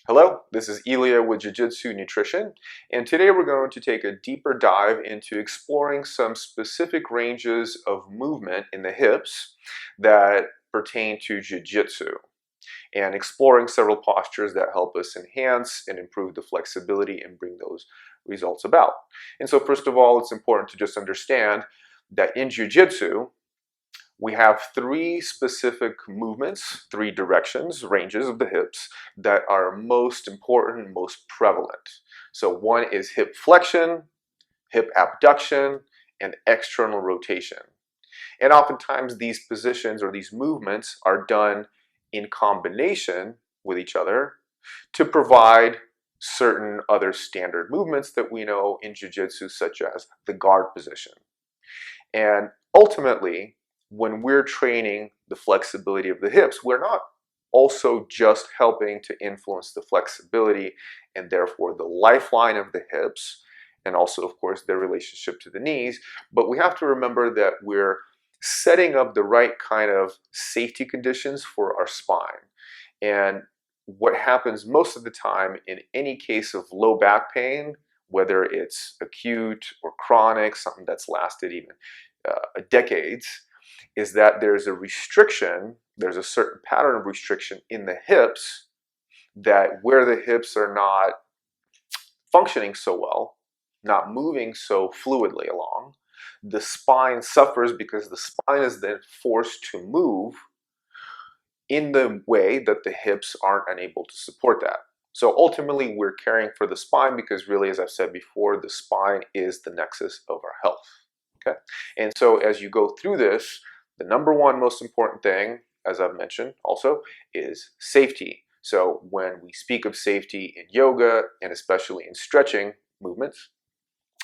Hello, this is Elia with Jiu Jitsu Nutrition, and today we're going to take a deeper dive into exploring some specific ranges of movement in the hips that pertain to Jiu Jitsu, and exploring several postures that help us enhance and improve the flexibility and bring those results about. And so first of all, it's important to just understand that in Jiu Jitsu, we have three specific movements, three directions, ranges of the hips that are most important, most prevalent. So one is hip flexion, hip abduction, and external rotation. And oftentimes these positions or these movements are done in combination with each other to provide certain other standard movements that we know in Jiu-Jitsu, such as the guard position. And ultimately, when we're training the flexibility of the hips, we're not also just helping to influence the flexibility and therefore the lifeline of the hips, and also, of course, their relationship to the knees, but we have to remember that we're setting up the right kind of safety conditions for our spine. And what happens most of the time in any case of low back pain, whether it's acute or chronic, something that's lasted even decades, is that there's a restriction, there's a certain pattern of restriction in the hips, that where the hips are not functioning so well, not moving so fluidly along, the spine suffers because the spine is then forced to move in the way that the hips aren't unable to support that. So ultimately, we're caring for the spine because really, as I've said before, the spine is the nexus of our health. Okay? And so as you go through this, the number one most important thing, as I've mentioned also, is safety. So when we speak of safety in yoga, and especially in stretching movements,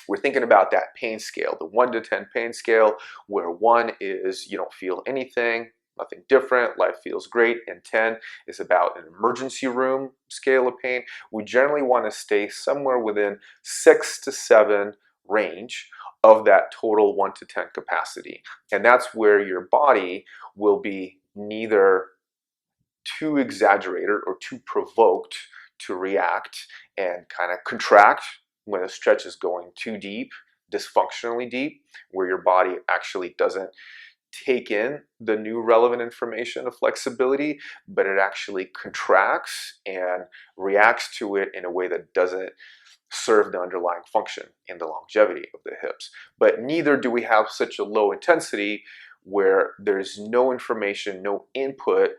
we're thinking about that pain scale, the 1 to 10 pain scale, where 1 is you don't feel anything, nothing different, life feels great, and 10 is about an emergency room scale of pain. We generally want to stay somewhere within 6 to 7 range of that total 1 to 10 capacity. And that's where your body will be neither too exaggerated or too provoked to react and kind of contract when a stretch is going too deep, dysfunctionally deep, where your body actually doesn't take in the new relevant information of flexibility, but it actually contracts and reacts to it in a way that doesn't serve the underlying function in the longevity of the hips. But neither do we have such a low intensity where there's no information, no input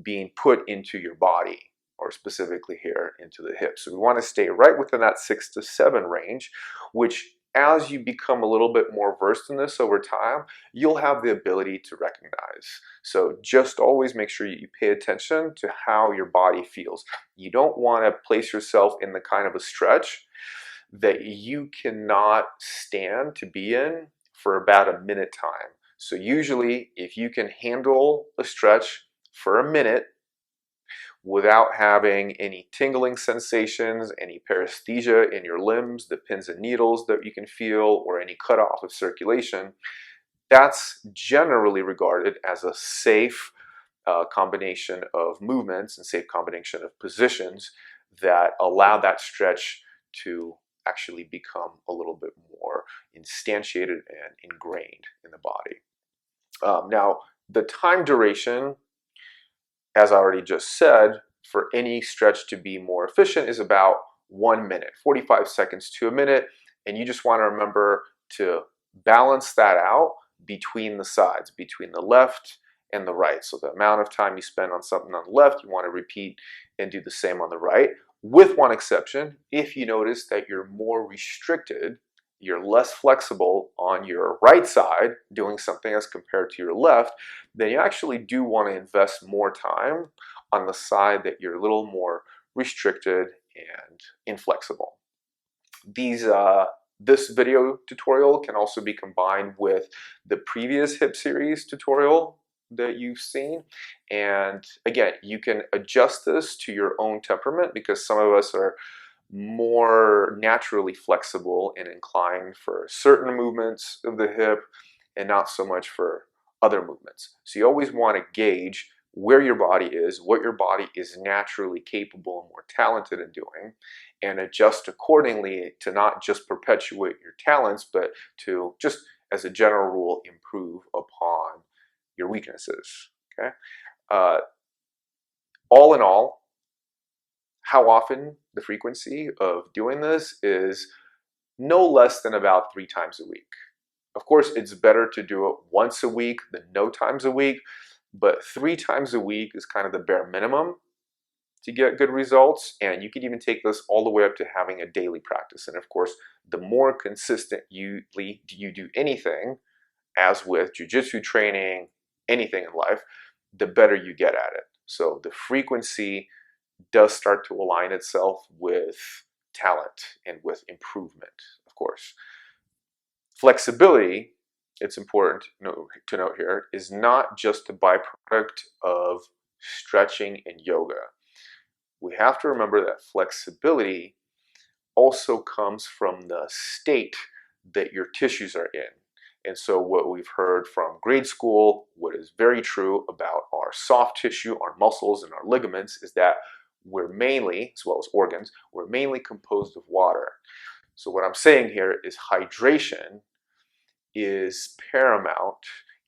being put into your body, or specifically here into the hips. So we want to stay right within that 6 to 7 range, which as you become a little bit more versed in this over time, you'll have the ability to recognize. So just always make sure you pay attention to how your body feels. You don't want to place yourself in the kind of a stretch that you cannot stand to be in for about a minute time. So usually, if you can handle a stretch for a minute without having any tingling sensations, any paresthesia in your limbs, the pins and needles that you can feel, or any cutoff of circulation, that's generally regarded as a safe combination of movements and safe combination of positions that allow that stretch to actually become a little bit more instantiated and ingrained in the body. Now, the time duration, as I already just said, for any stretch to be more efficient is about 1 minute, 45 seconds to a minute, and you just want to remember to balance that out between the sides, between the left and the right. So the amount of time you spend on something on the left, you want to repeat and do the same on the right, with one exception. If you notice that you're more restricted, you're less flexible on your right side doing something as compared to your left, then you actually do want to invest more time on the side that you're a little more restricted and inflexible. This video tutorial can also be combined with the previous hip series tutorial that you've seen. And again, you can adjust this to your own temperament, because some of us are more naturally flexible and inclined for certain movements of the hip and not so much for other movements. So you always want to gauge where your body is, what your body is naturally capable and more talented in doing, and adjust accordingly to not just perpetuate your talents, but to just, as a general rule, improve upon your weaknesses. Okay. All in all, how often, the frequency of doing this is no less than about 3 times a week. Of course, it's better to do it once a week than no times a week, but 3 times a week is kind of the bare minimum to get good results. And you can even take this all the way up to having a daily practice. And of course, the more consistent you do anything, as with jiu-jitsu training, anything in life, the better you get at it. So the frequency does start to align itself with talent and with improvement, of course. Flexibility, it's important to note here, is not just a byproduct of stretching and yoga. We have to remember that flexibility also comes from the state that your tissues are in. And so what we've heard from grade school, what is very true about our soft tissue, our muscles, and our ligaments is that we're mainly, as well as organs, we're mainly composed of water. So what I'm saying here is hydration is paramount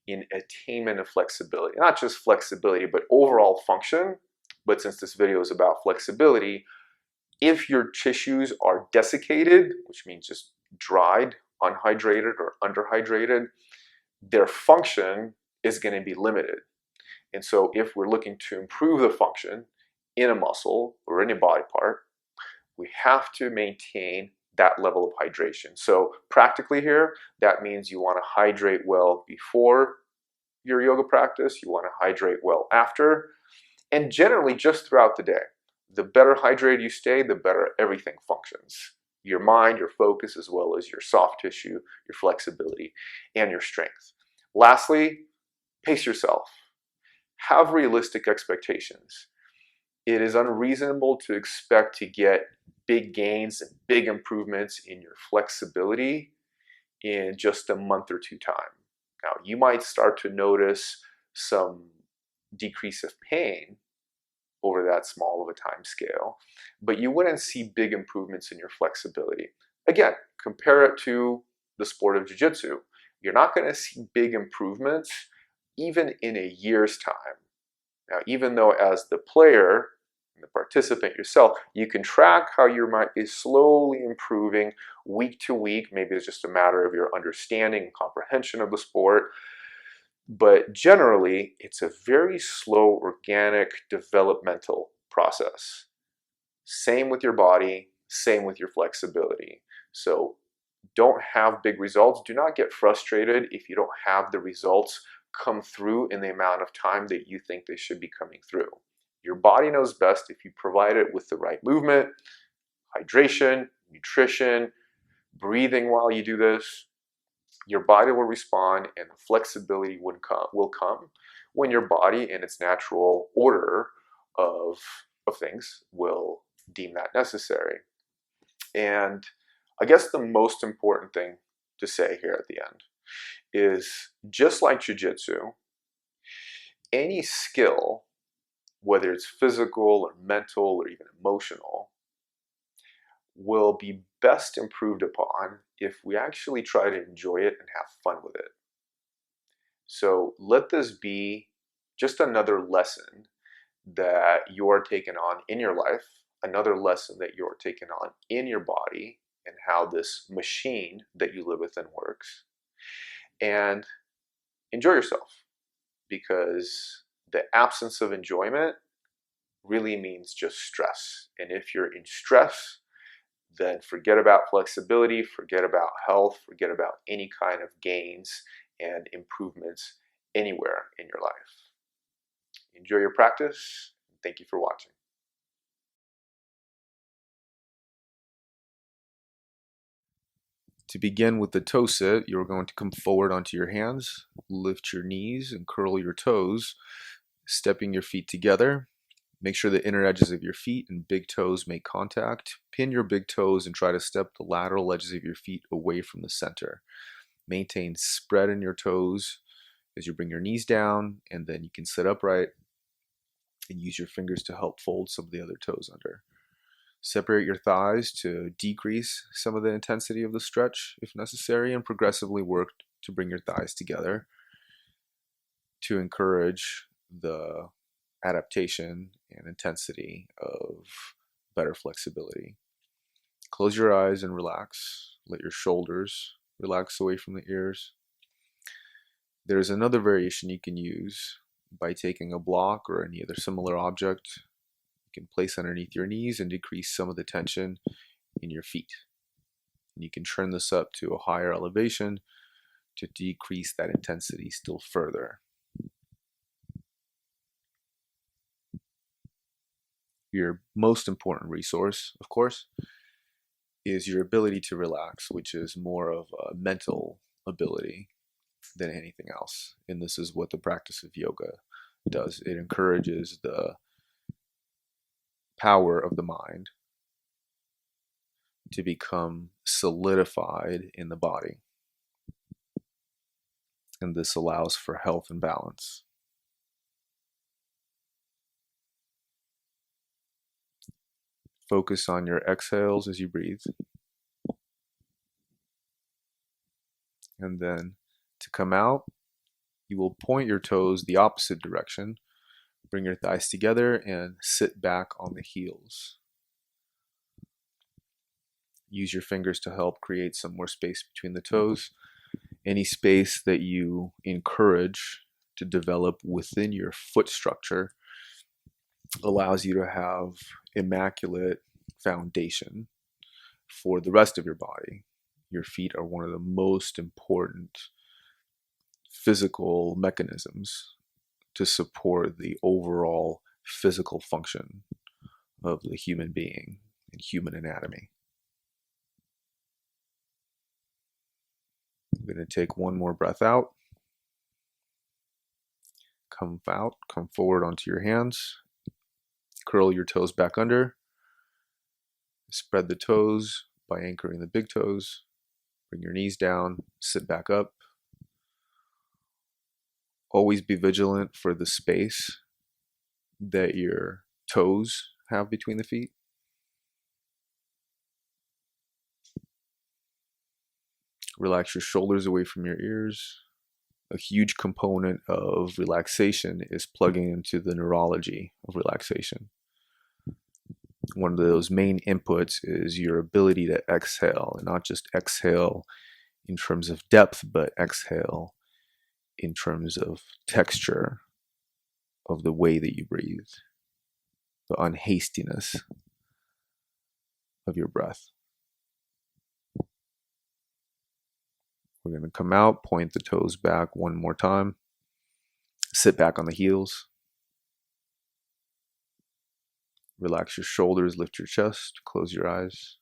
in attainment of flexibility. Not just flexibility, but overall function. But since this video is about flexibility, if your tissues are desiccated, which means just dried, unhydrated, or underhydrated, their function is going to be limited. And so if we're looking to improve the function in a muscle or in a body part, we have to maintain that level of hydration. So practically here, that means you want to hydrate well before your yoga practice, you want to hydrate well after, and generally just throughout the day. The better hydrated you stay, the better everything functions. Your mind, your focus, as well as your soft tissue, your flexibility, and your strength. Lastly, pace yourself. Have realistic expectations. It is unreasonable to expect to get big gains and big improvements in your flexibility in just a month or 2 time. Now, you might start to notice some decrease of pain over that small of a time scale, but you wouldn't see big improvements in your flexibility. Again, compare it to the sport of jiu-jitsu. You're not going to see big improvements even in a year's time. Now, even though as the player, the participant yourself, you can track how you might be slowly improving week to week. Maybe it's just a matter of your understanding and comprehension of the sport. But generally, it's a very slow, organic, developmental process. Same with your body, same with your flexibility. So don't have big results. Do not get frustrated if you don't have the results come through in the amount of time that you think they should be coming through. Your body knows best if you provide it with the right movement, hydration, nutrition, breathing while you do this. Your body will respond, and the flexibility will come when your body, in its natural order of things, will deem that necessary. And I guess the most important thing to say here at the end is, just like jiu-jitsu, any skill, whether it's physical or mental or even emotional, will be best improved upon if we actually try to enjoy it and have fun with it. So let this be just another lesson that you're taking on in your life, another lesson that you're taking on in your body and how this machine that you live within works. And enjoy yourself, because the absence of enjoyment really means just stress. And if you're in stress, then forget about flexibility, forget about health, forget about any kind of gains and improvements anywhere in your life. Enjoy your practice. Thank you for watching. To begin with the toe sit, you're going to come forward onto your hands, lift your knees and curl your toes, stepping your feet together. Make sure the inner edges of your feet and big toes make contact. Pin your big toes and try to step the lateral edges of your feet away from the center. Maintain spread in your toes as you bring your knees down, and then you can sit upright and use your fingers to help fold some of the other toes under. Separate your thighs to decrease some of the intensity of the stretch if necessary, and progressively work to bring your thighs together to encourage the adaptation and intensity of better flexibility. Close your eyes and relax. Let your shoulders relax away from the ears. There's another variation you can use by taking a block or any other similar object you can place underneath your knees and decrease some of the tension in your feet. And you can turn this up to a higher elevation to decrease that intensity still further. Your most important resource, of course, is your ability to relax, which is more of a mental ability than anything else. And this is what the practice of yoga does. It encourages the power of the mind to become solidified in the body. And this allows for health and balance. Focus on your exhales as you breathe. And then to come out, you will point your toes the opposite direction. Bring your thighs together and sit back on the heels. Use your fingers to help create some more space between the toes. Any space that you encourage to develop within your foot structure allows you to have immaculate foundation for the rest of your body. Your feet are one of the most important physical mechanisms to support the overall physical function of the human being and human anatomy. I'm going to take one more breath out. Come forward onto your hands. Curl your toes back under. Spread the toes by anchoring the big toes. Bring your knees down. Sit back up. Always be vigilant for the space that your toes have between the feet. Relax your shoulders away from your ears. A huge component of relaxation is plugging into the neurology of relaxation. One of those main inputs is your ability to exhale, and not just exhale in terms of depth, but exhale in terms of texture of the way that you breathe, the unhastiness of your breath. We're going to come out, point the toes back one more time, sit back on the heels, relax your shoulders, lift your chest, close your eyes,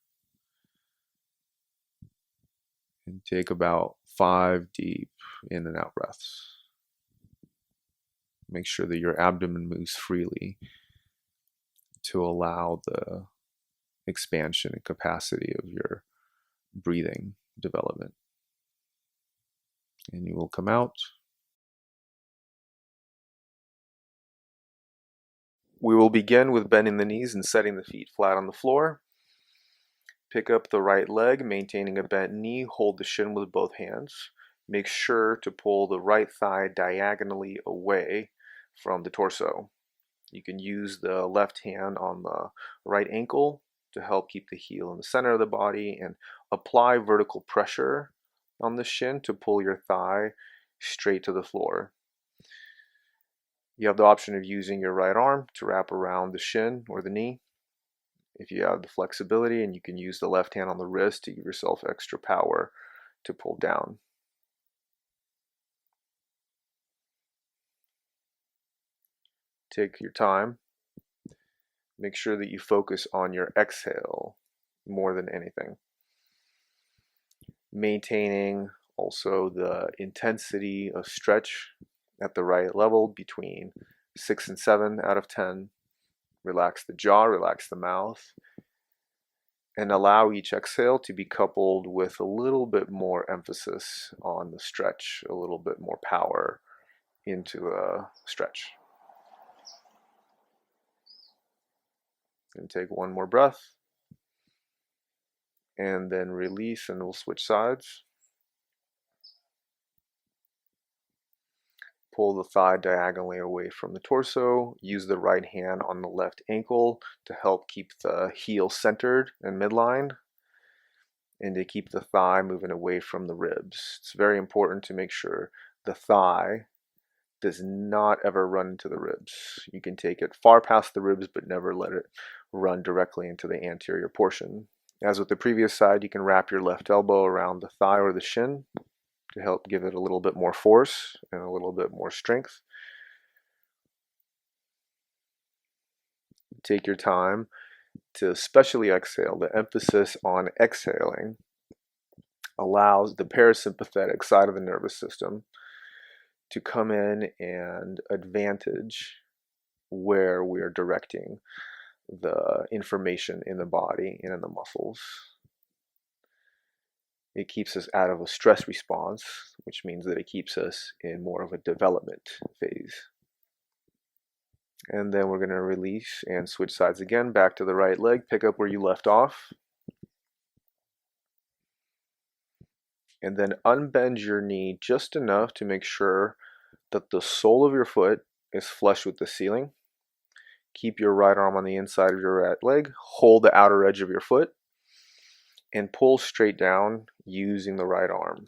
and take about 5 deep in and out breaths. Make sure that your abdomen moves freely to allow the expansion and capacity of your breathing development. And you will come out. We will begin with bending the knees and setting the feet flat on the floor. Pick up the right leg, maintaining a bent knee. Hold the shin with both hands. Make sure to pull the right thigh diagonally away from the torso. You can use the left hand on the right ankle to help keep the heel in the center of the body, and apply vertical pressure on the shin to pull your thigh straight to the floor. You have the option of using your right arm to wrap around the shin or the knee if you have the flexibility, and you can use the left hand on the wrist to give yourself extra power to pull down. Take your time. Make sure that you focus on your exhale more than anything. Maintaining also the intensity of stretch at the right level between 6 and 7 out of 10. Relax the jaw, relax the mouth, and allow each exhale to be coupled with a little bit more emphasis on the stretch, a little bit more power into a stretch. And take one more breath. And then release, and we'll switch sides. Pull the thigh diagonally away from the torso. Use the right hand on the left ankle to help keep the heel centered and midlined, and to keep the thigh moving away from the ribs. It's very important to make sure the thigh does not ever run into the ribs. You can take it far past the ribs, but never let it run directly into the anterior portion. As with the previous side, you can wrap your left elbow around the thigh or the shin to help give it a little bit more force and a little bit more strength. Take your time to especially exhale. The emphasis on exhaling allows the parasympathetic side of the nervous system to come in and advantage where we're directing the information in the body and in the muscles. It keeps us out of a stress response, which means that it keeps us in more of a development phase. And then we're going to release and switch sides again, back to the right leg, pick up where you left off. And then unbend your knee just enough to make sure that the sole of your foot is flush with the ceiling. Keep your right arm on the inside of your right leg, hold the outer edge of your foot, and pull straight down using the right arm.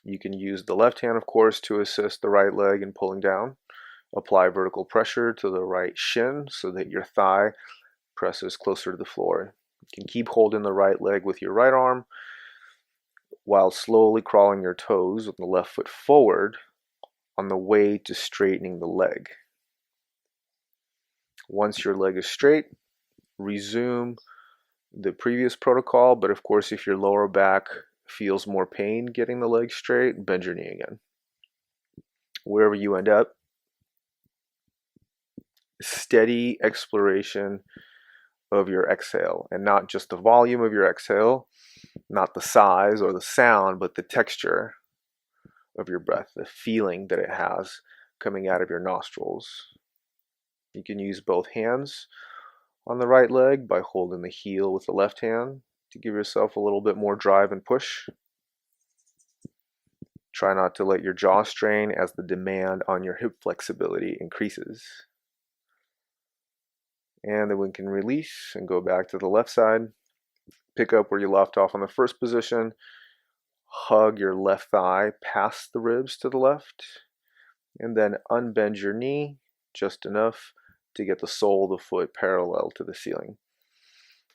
You can use the left hand, of course, to assist the right leg in pulling down. Apply vertical pressure to the right shin so that your thigh presses closer to the floor. You can keep holding the right leg with your right arm while slowly crawling your toes with the left foot forward on the way to straightening the leg. Once your leg is straight, resume the previous protocol, but of course, if your lower back feels more pain getting the leg straight, bend your knee again. Wherever you end up, steady exploration of your exhale, and not just the volume of your exhale, not the size or the sound, but the texture of your breath, the feeling that it has coming out of your nostrils. You can use both hands on the right leg by holding the heel with the left hand to give yourself a little bit more drive and push. Try not to let your jaw strain as the demand on your hip flexibility increases. And then we can release and go back to the left side. Pick up where you left off on the first position. Hug your left thigh past the ribs to the left. And then unbend your knee just enough to get the sole of the foot parallel to the ceiling.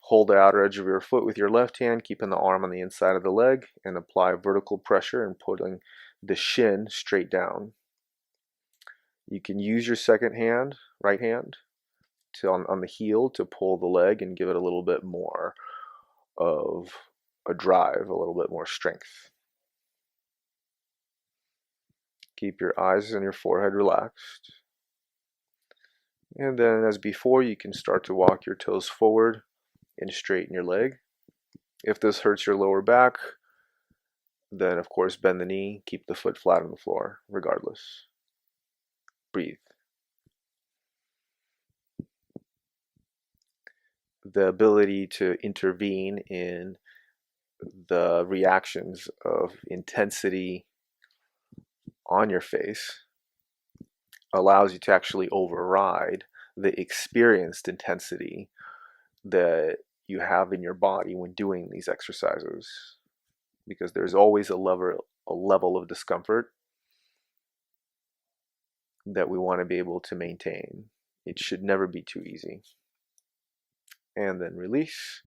Hold the outer edge of your foot with your left hand, keeping the arm on the inside of the leg, and apply vertical pressure and putting the shin straight down. You can use your second hand, right hand, on the heel to pull the leg and give it a little bit more of a drive, a little bit more strength. Keep your eyes and your forehead relaxed. And then as before, you can start to walk your toes forward and straighten your leg. If this hurts your lower back, then of course bend the knee, keep the foot flat on the floor regardless. Breathe. The ability to intervene in the reactions of intensity on your face allows you to actually override the experienced intensity that you have in your body when doing these exercises, because there's always a level of discomfort that we want to be able to maintain. It should never be too easy. And then release.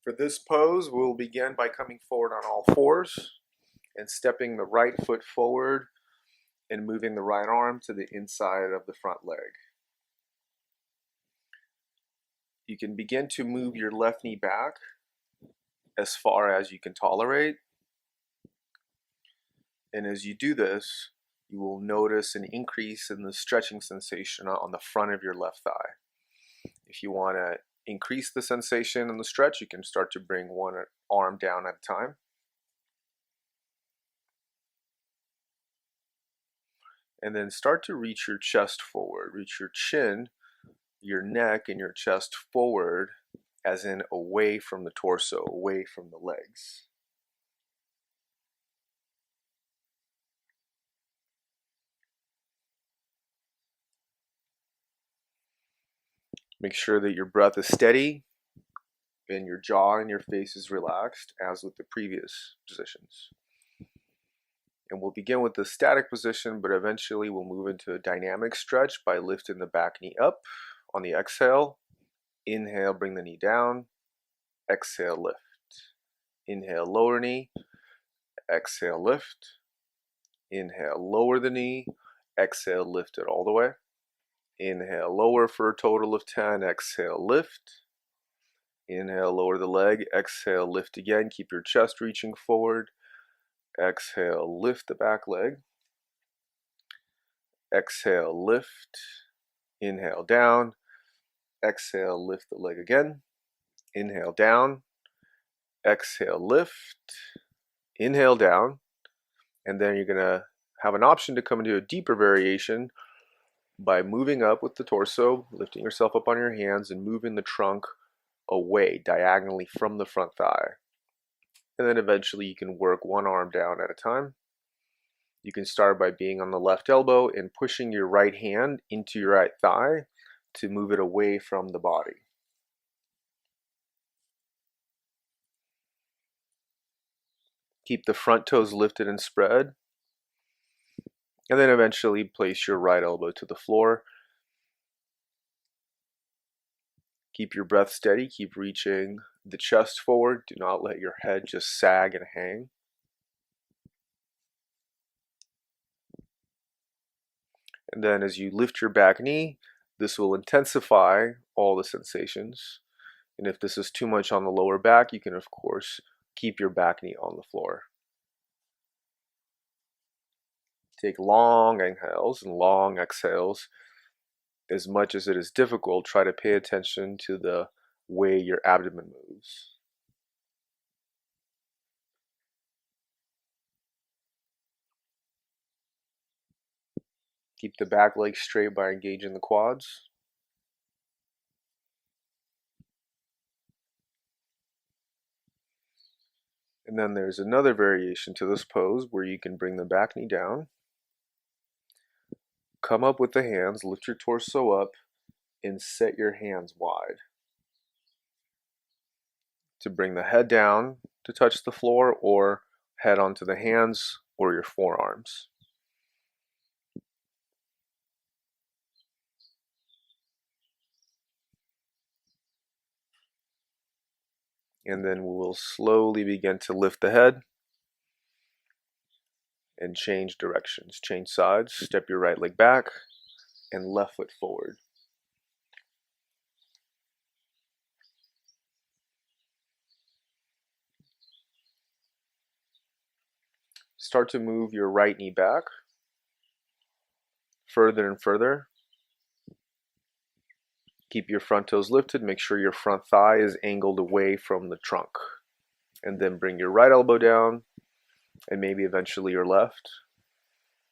For this pose, we'll begin by coming forward on all fours and stepping the right foot forward and moving the right arm to the inside of the front leg. You can begin to move your left knee back as far as you can tolerate. And as you do this, you will notice an increase in the stretching sensation on the front of your left thigh. If you want to increase the sensation and the stretch, you can start to bring one arm down at a time. And then start to reach your chest forward. Reach your chin, your neck, and your chest forward, as in away from the torso, away from the legs. Make sure that your breath is steady and your jaw and your face is relaxed, as with the previous positions. And we'll begin with the static position, but eventually we'll move into a dynamic stretch by lifting the back knee up on the exhale. Inhale, bring the knee down. Exhale, lift. Inhale, lower knee. Exhale, lift. Inhale, lower the knee. Exhale, lift it all the way. Inhale, lower for a total of 10. Exhale, lift. Inhale, lower the leg. Exhale, lift again. Keep your chest reaching forward. Exhale, lift the back leg. Exhale, lift. Inhale, down. Exhale, lift the leg again. Inhale, down. Exhale, lift. Inhale, down. And then you're going to have an option to come into a deeper variation by moving up with the torso, lifting yourself up on your hands and moving the trunk away diagonally from the front thigh. And then eventually you can work one arm down at a time. You can start by being on the left elbow and pushing your right hand into your right thigh to move it away from the body. Keep the front toes lifted and spread. And then eventually place your right elbow to the floor. Keep your breath steady. Keep reaching the chest forward. Do not let your head just sag and hang. And then as you lift your back knee, this will intensify all the sensations. And if this is too much on the lower back, you can of course keep your back knee on the floor. Take long inhales and long exhales. As much as it is difficult, try to pay attention to the way your abdomen moves. Keep the back leg straight by engaging the quads. And then there's another variation to this pose where you can bring the back knee down, come up with the hands, lift your torso up, and set your hands wide. To bring the head down to touch the floor, or head onto the hands or your forearms. And then we will slowly begin to lift the head and change directions, change sides. Step your right leg back and left foot forward. Start to move your right knee back further and further. Keep your front toes lifted. Make sure your front thigh is angled away from the trunk. And then bring your right elbow down and maybe eventually your left.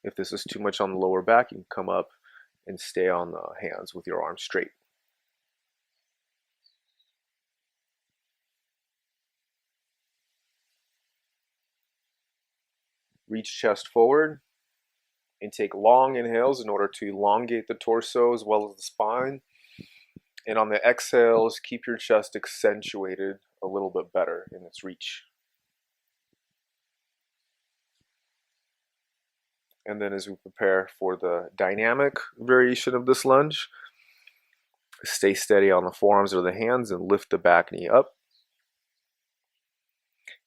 If this is too much on the lower back, you can come up and stay on the hands with your arms straight. Reach chest forward and take long inhales in order to elongate the torso as well as the spine. And on the exhales, keep your chest accentuated a little bit better in its reach. And then as we prepare for the dynamic variation of this lunge, stay steady on the forearms or the hands and lift the back knee up.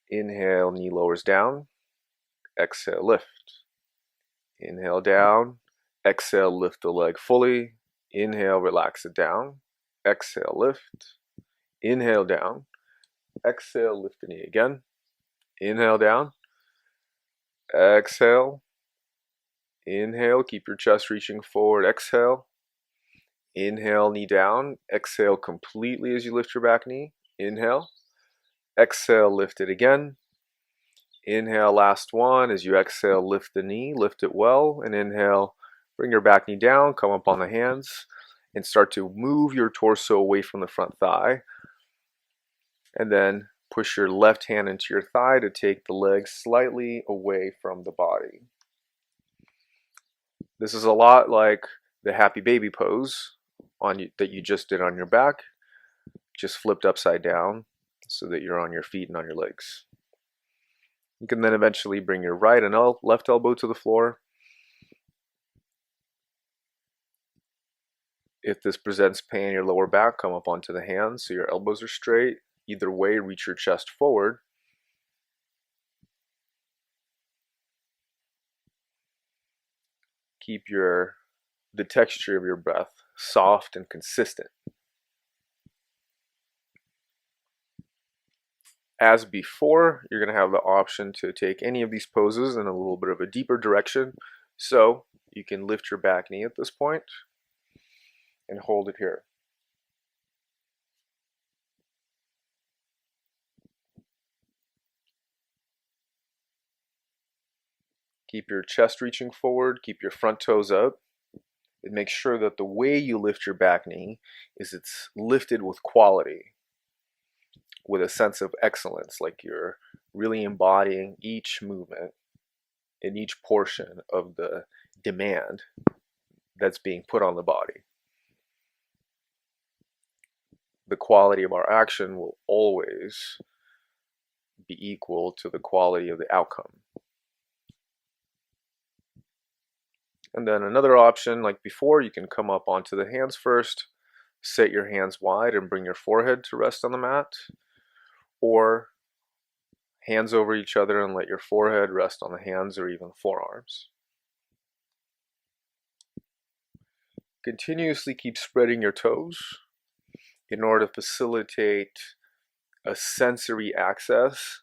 Inhale, knee lowers down. Exhale, lift. Inhale, down. Exhale, lift the leg fully. Inhale, relax it down. Exhale, lift. Inhale, down. Exhale, lift the knee again. Inhale, down. Exhale. Inhale, keep your chest reaching forward. Exhale. Inhale, knee down. Exhale completely as you lift your back knee. Inhale. Exhale, lift it again. Inhale, last one. As you exhale, lift the knee, lift it well, and inhale, bring your back knee down, come up on the hands, and start to move your torso away from the front thigh. And then push your left hand into your thigh to take the leg slightly away from the body. This is a lot like the happy baby pose that you just did on your back, just flipped upside down so that you're on your feet and on your legs. You can then eventually bring your right and left elbow to the floor. If this presents pain in your lower back, come up onto the hands so your elbows are straight. Either way, reach your chest forward. Keep the texture of your breath soft and consistent. As before, you're going to have the option to take any of these poses in a little bit of a deeper direction. So you can lift your back knee at this point and hold it here. Keep your chest reaching forward, keep your front toes up, and make sure that the way you lift your back knee is it's lifted with quality, with a sense of excellence, like you're really embodying each movement in each portion of the demand that's being put on the body. The quality of our action will always be equal to the quality of the outcome. And then another option, like before, you can come up onto the hands first, set your hands wide and bring your forehead to rest on the mat, or hands over each other and let your forehead rest on the hands or even forearms. Continuously keep spreading your toes in order to facilitate a sensory access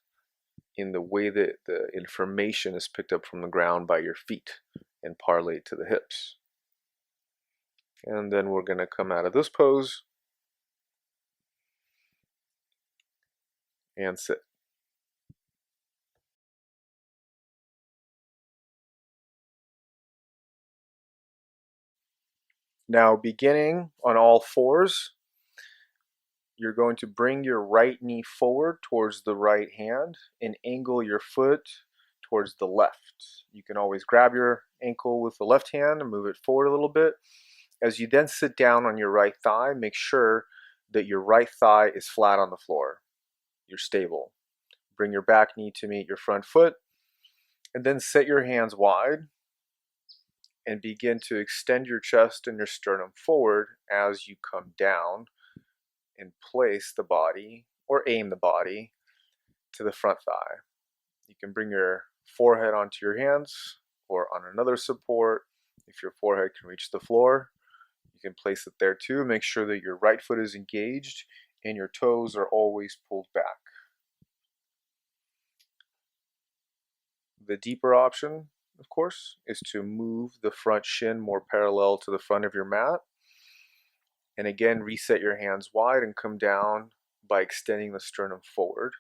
in the way that the information is picked up from the ground by your feet and parlayed to the hips. And then we're going to come out of this pose and sit. Now, beginning on all fours, you're going to bring your right knee forward towards the right hand and angle your foot towards the left. You can always grab your ankle with the left hand and move it forward a little bit. As you then sit down on your right thigh, make sure that your right thigh is flat on the floor. You're stable. Bring your back knee to meet your front foot, and then set your hands wide and begin to extend your chest and your sternum forward as you come down and place the body or aim the body to the front thigh. You can bring your forehead onto your hands or on another support. If your forehead can reach the floor, you can place it there too. Make sure that your right foot is engaged and your toes are always pulled back. The deeper option, of course, is to move the front shin more parallel to the front of your mat. And again, reset your hands wide and come down by extending the sternum forward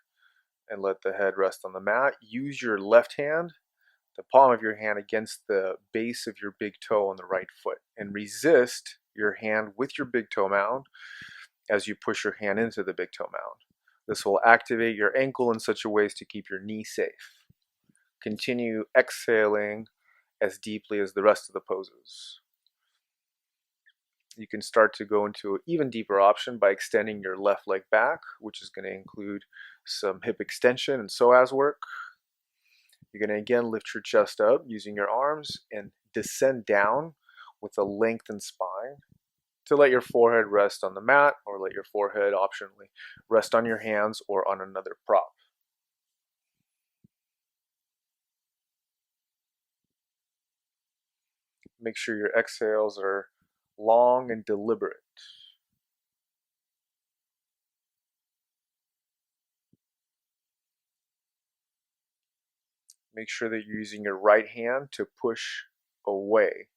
and let the head rest on the mat. Use your left hand, the palm of your hand, against the base of your big toe on the right foot, and resist your hand with your big toe mound as you push your hand into the big toe mound. This will activate your ankle in such a way as to keep your knee safe. Continue exhaling as deeply as the rest of the poses. You can start to go into an even deeper option by extending your left leg back, which is going to include some hip extension and psoas work. You're going to again lift your chest up using your arms and descend down with a lengthened spine to let your forehead rest on the mat, or let your forehead optionally rest on your hands or on another prop. Make sure your exhales are long and deliberate. Make sure that you're using your right hand to push away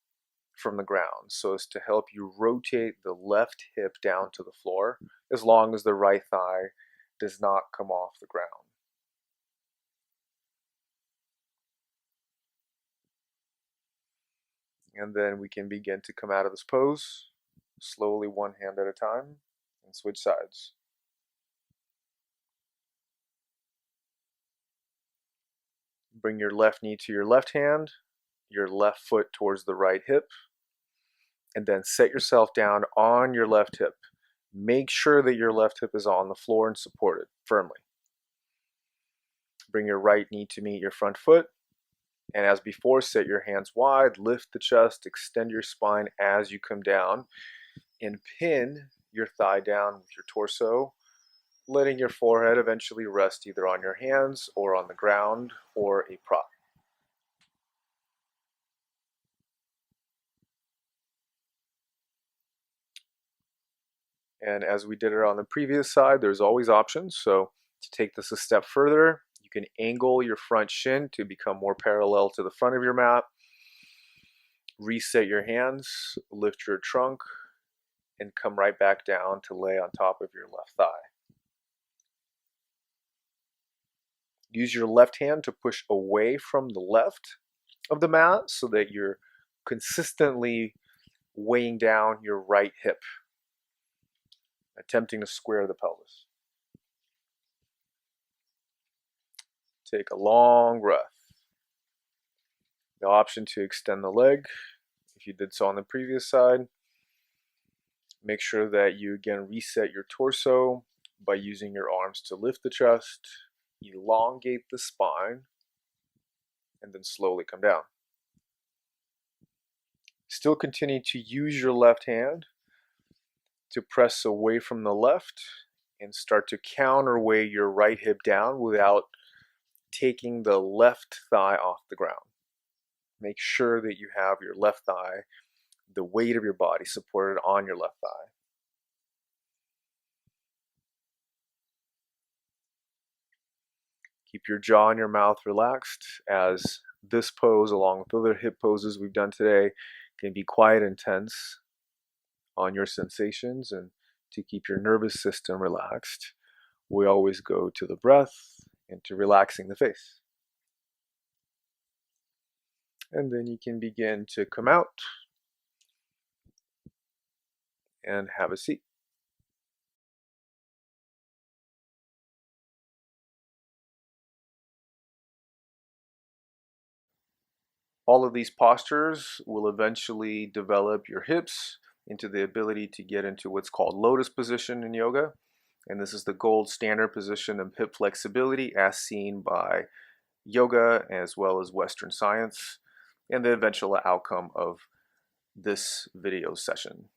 from the ground, so as to help you rotate the left hip down to the floor as long as the right thigh does not come off the ground. And then we can begin to come out of this pose, slowly one hand at a time, and switch sides. Bring your left knee to your left hand, your left foot towards the right hip, and then set yourself down on your left hip. Make sure that your left hip is on the floor and supported firmly. Bring your right knee to meet your front foot, and as before, set your hands wide, lift the chest, extend your spine as you come down, and pin your thigh down with your torso, letting your forehead eventually rest either on your hands or on the ground or a prop. And as we did it on the previous side, there's always options. So to take this a step further, you can angle your front shin to become more parallel to the front of your mat. Reset your hands, lift your trunk, and come right back down to lay on top of your left thigh. Use your left hand to push away from the left of the mat so that you're consistently weighing down your right hip, attempting to square the pelvis. Take a long breath. The option to extend the leg, if you did so on the previous side. Make sure that you again reset your torso by using your arms to lift the chest, elongate the spine, and then slowly come down. Still continue to use your left hand to press away from the left and start to counterweight your right hip down without taking the left thigh off the ground. Make sure that you have your left thigh, the weight of your body supported on your left thigh. Keep your jaw and your mouth relaxed, as this pose, along with other hip poses we've done today, can be quite intense on your sensations. And to keep your nervous system relaxed, we always go to the breath and to relaxing the face. And then you can begin to come out and have a seat. All of these postures will eventually develop your hips into the ability to get into what's called lotus position in yoga. And this is the gold standard position of hip flexibility as seen by yoga as well as Western science, and the eventual outcome of this video session.